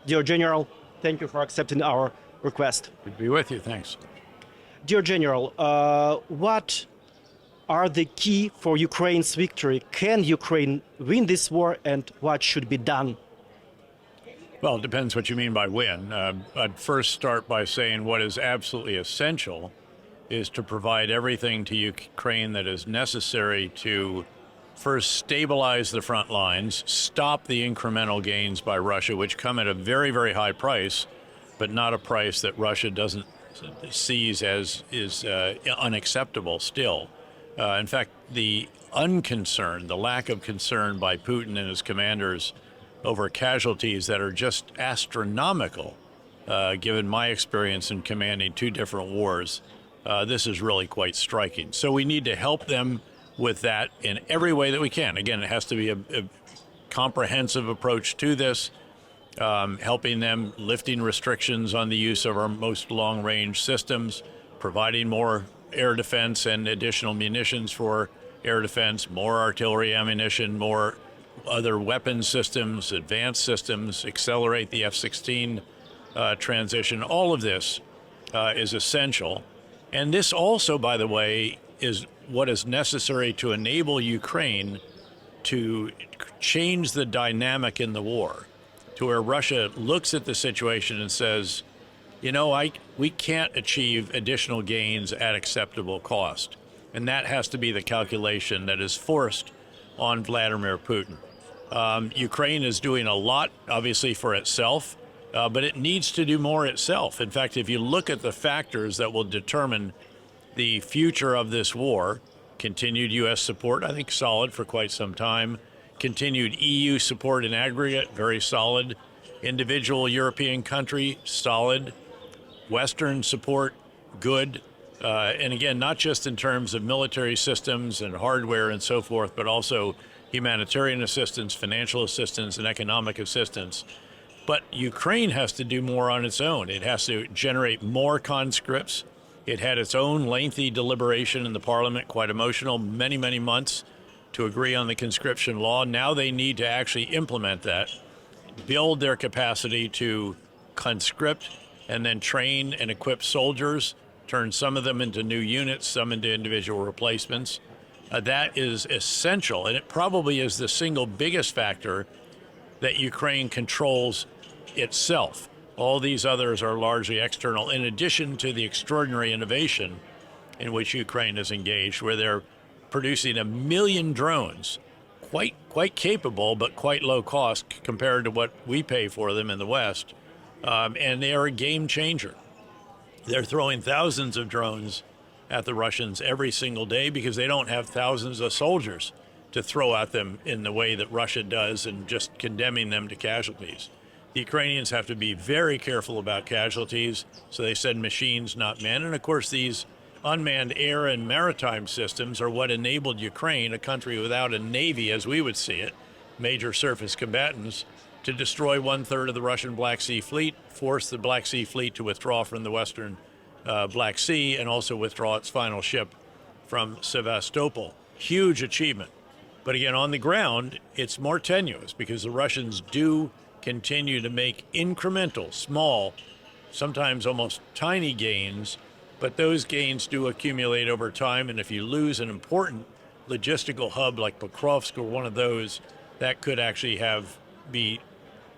Dear General, thank you for accepting our request. Good to be with you, thanks. Dear General, what are the key for Ukraine's victory? Can Ukraine win this war, and what should be done? Well, it depends what you mean by win. I'd first start by saying what is absolutely essential is to provide everything to Ukraine that is necessary to first stabilize the front lines, stop the incremental gains by Russia, which come at a very, very high price, but not a price that Russia doesn't sees as is unacceptable still. In fact, the unconcern, the lack of concern by Putin and his commanders over casualties that are just astronomical, given my experience in commanding two different wars, this is really quite striking. So we need to help them with that in every way that we can. Again, it has to be a comprehensive approach to this, helping them, lifting restrictions on the use of our most long-range systems, providing more air defense and additional munitions for air defense, more artillery ammunition, more other weapon systems, advanced systems, accelerate the F-16 transition. All of this is essential. And this also, by the way, is what is necessary to enable Ukraine to change the dynamic in the war, to where Russia looks at the situation and says, you know, we can't achieve additional gains at acceptable cost. And that has to be the calculation that is forced on Vladimir Putin. Ukraine is doing a lot, obviously, for itself, but it needs to do more itself. In fact, if you look at the factors that will determine the future of this war, continued U.S. support, I think solid for quite some time, continued EU support in aggregate, very solid, individual European country, solid, Western support, good, and again, not just in terms of military systems and hardware and so forth, but also humanitarian assistance, financial assistance, and economic assistance. But Ukraine has to do more on its own. It has to generate more conscripts. It had its own lengthy deliberation in the parliament, quite emotional, many, many months to agree on the conscription law. Now they need to actually implement that, build their capacity to conscript and then train and equip soldiers, turn some of them into new units, some into individual replacements. That is essential, and it probably is the single biggest factor that Ukraine controls itself. All these others are largely external, in addition to the extraordinary innovation in which Ukraine is engaged, where they're producing 1 million drones, quite capable, but quite low cost compared to what we pay for them in the West. And they are a game changer. They're throwing thousands of drones at the Russians every single day because they don't have thousands of soldiers to throw at them in the way that Russia does and just condemning them to casualties. The Ukrainians have to be very careful about casualties, so they send machines, not men. And of course, these unmanned air and maritime systems are what enabled Ukraine, a country without a navy as we would see it, major surface combatants, to destroy 1/3 of the Russian Black Sea Fleet, force the Black Sea Fleet to withdraw from the Western Black Sea, and also withdraw its final ship from Sevastopol. Huge achievement. But again, on the ground, it's more tenuous because the Russians do continue to make incremental, small, sometimes almost tiny gains, but those gains do accumulate over time. And if you lose an important logistical hub like Pokrovsk or one of those, that could actually be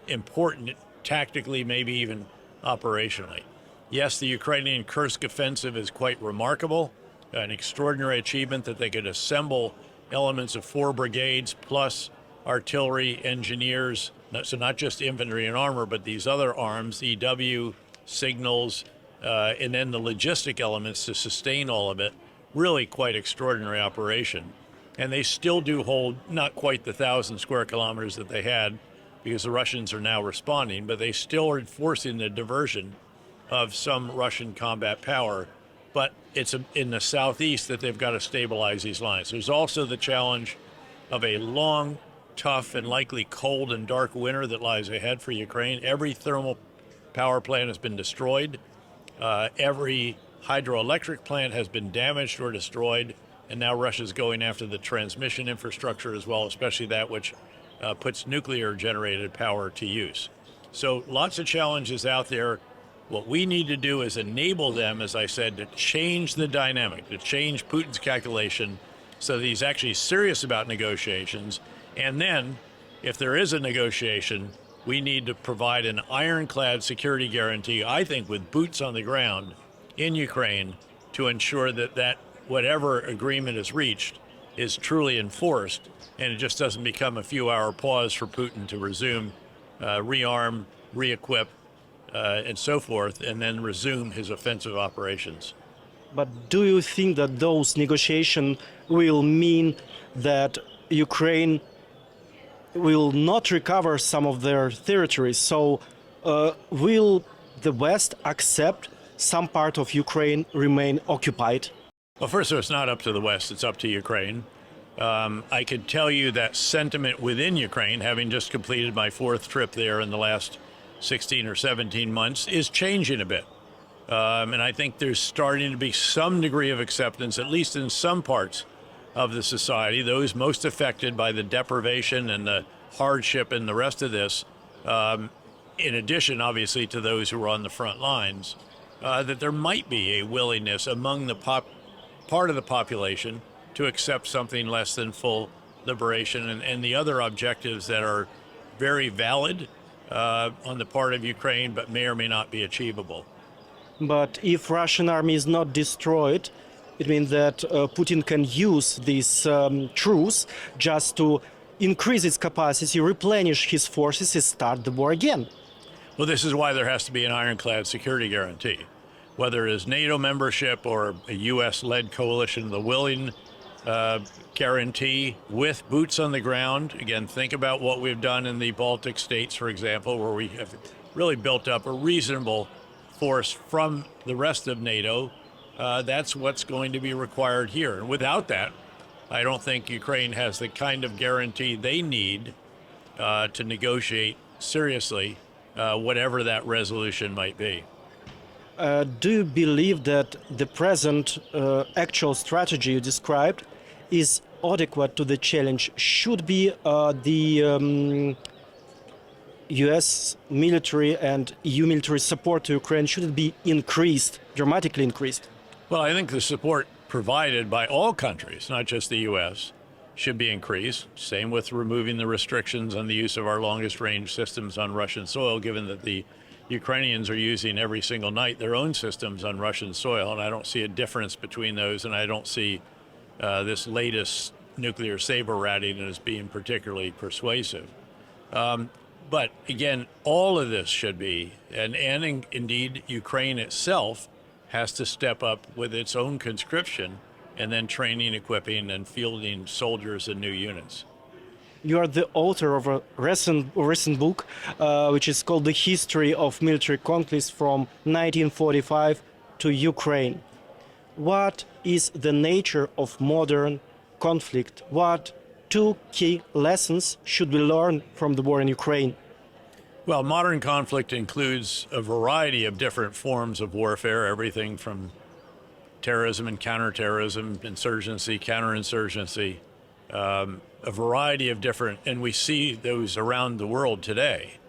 important tactically, maybe even operationally. Yes, the Ukrainian Kursk offensive is quite remarkable, an extraordinary achievement that they could assemble elements of 4 brigades plus artillery, engineers, so not just infantry and armor, but these other arms, EW, signals, and then the logistic elements to sustain all of it. Really quite extraordinary operation. And they still do hold not quite the 1,000 square kilometers that they had, because the Russians are now responding, but they still are forcing the diversion of some Russian combat power. But it's in the southeast that they've got to stabilize these lines. There's also the challenge of a long, tough, and likely cold and dark winter that lies ahead for Ukraine. Every thermal power plant has been destroyed. Every hydroelectric plant has been damaged or destroyed. And now Russia's going after the transmission infrastructure as well, especially that which puts nuclear-generated power to use. So lots of challenges out there. What we need to do is enable them, as I said, to change the dynamic, to change Putin's calculation so that he's actually serious about negotiations. And then, if there is a negotiation, we need to provide an ironclad security guarantee, I think, with boots on the ground in Ukraine to ensure that whatever agreement is reached is truly enforced, and it just doesn't become a few-hour pause for Putin to resume, rearm, re-equip, and so forth, and then resume his offensive operations. But do you think that those negotiations will mean that Ukraine will not recover some of their territories? So will the West accept some part of Ukraine remain occupied? Well, first of all, it's not up to the West, it's up to Ukraine. I could tell you that sentiment within Ukraine, having just completed my 4th trip there in the last 16 or 17 months, is changing a bit. And I think there's starting to be some degree of acceptance, at least in some parts of the society, those most affected by the deprivation and the hardship and the rest of this, in addition, obviously, to those who are on the front lines, that there might be a willingness among the part of the population to accept something less than full liberation and the other objectives that are very valid on the part of Ukraine, but may or may not be achievable. But if Russian army is not destroyed, it means that Putin can use this truce just to increase its capacity, replenish his forces, and start the war again. Well, this is why there has to be an ironclad security guarantee. Whether it is NATO membership or a U.S.-led coalition, the willing guarantee with boots on the ground. Again, think about what we've done in the Baltic states, for example, where we have really built up a reasonable force from the rest of NATO. That's what's going to be required here. And without that, I don't think Ukraine has the kind of guarantee they need to negotiate seriously, whatever that resolution might be. Do you believe that the present actual strategy you described is adequate to the challenge? Should be the US military and EU military support to Ukraine, should it be increased, dramatically increased? Well, I think the support provided by all countries, not just the U.S., should be increased. Same with removing the restrictions on the use of our longest range systems on Russian soil, given that the Ukrainians are using every single night their own systems on Russian soil, and I don't see a difference between those, and I don't see this latest nuclear saber rattling as being particularly persuasive. But again, all of this should be, and indeed Ukraine itself has to step up with its own conscription and then training, equipping, and fielding soldiers and new units. You are the author of a recent book, which is called The History of Military Conflicts from 1945 to Ukraine. What is the nature of modern conflict? What 2 key lessons should we learn from the war in Ukraine? Well, modern conflict includes a variety of different forms of warfare, everything from terrorism and counterterrorism, insurgency, counterinsurgency, a variety of different, and we see those around the world today.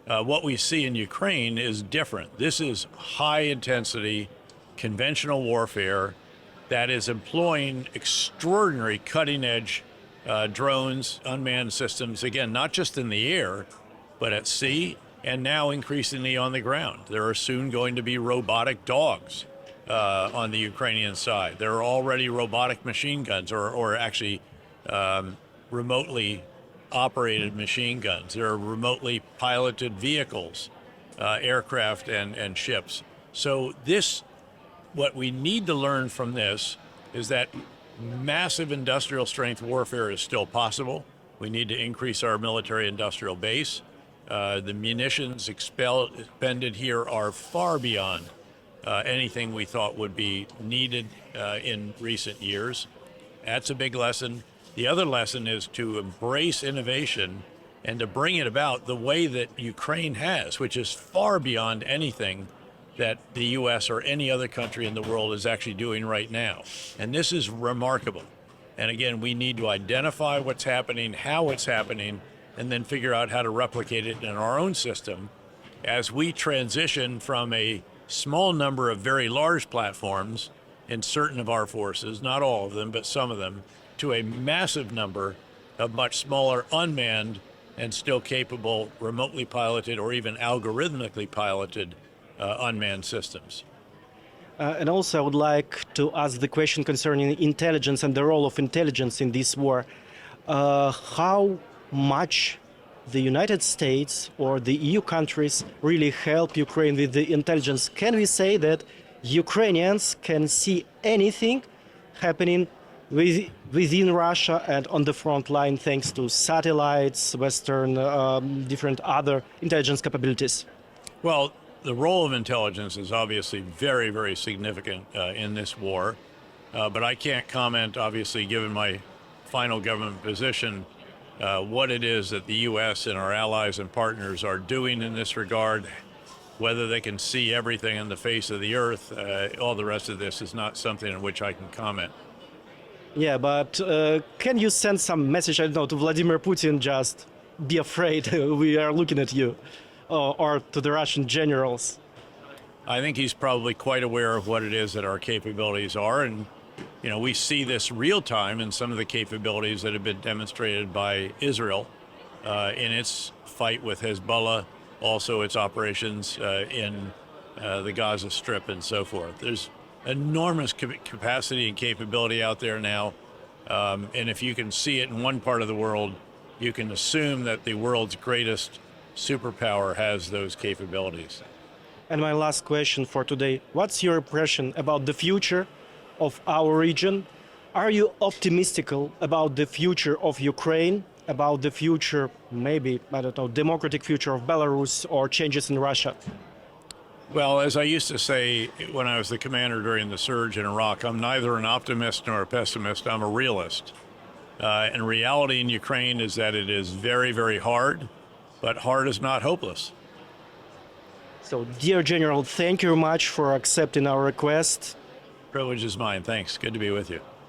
What we see in Ukraine is different. This is high intensity, conventional warfare that is employing extraordinary cutting edge drones, unmanned systems, again, not just in the air, but at sea, and now increasingly on the ground. There are soon going to be robotic dogs on the Ukrainian side. There are already robotic machine guns, or actually remotely operated machine guns. There are remotely piloted vehicles, aircraft and ships. So what we need to learn from this is that massive industrial strength warfare is still possible. We need to increase our military industrial base. The munitions expended here are far beyond anything we thought would be needed in recent years. That's a big lesson. The other lesson is to embrace innovation and to bring it about the way that Ukraine has, which is far beyond anything that the U.S. or any other country in the world is actually doing right now. And this is remarkable. And again, we need to identify what's happening, how it's happening, and then figure out how to replicate it in our own system as we transition from a small number of very large platforms in certain of our forces, not all of them, but some of them, to a massive number of much smaller unmanned and still capable remotely piloted or even algorithmically piloted unmanned systems. And also, I would like to ask the question concerning intelligence and the role of intelligence in this war. How much the United States or the EU countries really help Ukraine with the intelligence? Can we say that Ukrainians can see anything happening within Russia and on the front line thanks to satellites, Western, different other intelligence capabilities? Well, the role of intelligence is obviously very, very significant in this war, but I can't comment, obviously, given my final government position, what it is that the U.S. and our allies and partners are doing in this regard. Whether they can see everything on the face of the earth, all the rest of this is not something in which I can comment. Yeah, but can you send some message, I don't know, to Vladimir Putin, just be afraid, we are looking at you, or to the Russian generals? I think he's probably quite aware of what it is that our capabilities are, and you know, we see this real time in some of the capabilities that have been demonstrated by Israel in its fight with Hezbollah, also its operations in the Gaza Strip and so forth. There's enormous capacity and capability out there now, and if you can see it in one part of the world, you can assume that the world's greatest superpower has those capabilities. And my last question for today, what's your impression about the future of our region? Are you optimistical about the future of Ukraine, about the future, maybe, I don't know, democratic future of Belarus or changes in Russia? Well, as I used to say when I was the commander during the surge in Iraq, I'm neither an optimist nor a pessimist, I'm a realist. And reality in Ukraine is that it is very, very hard, but hard is not hopeless. So, dear General, thank you very much for accepting our request. Privilege is mine. Thanks. Good to be with you.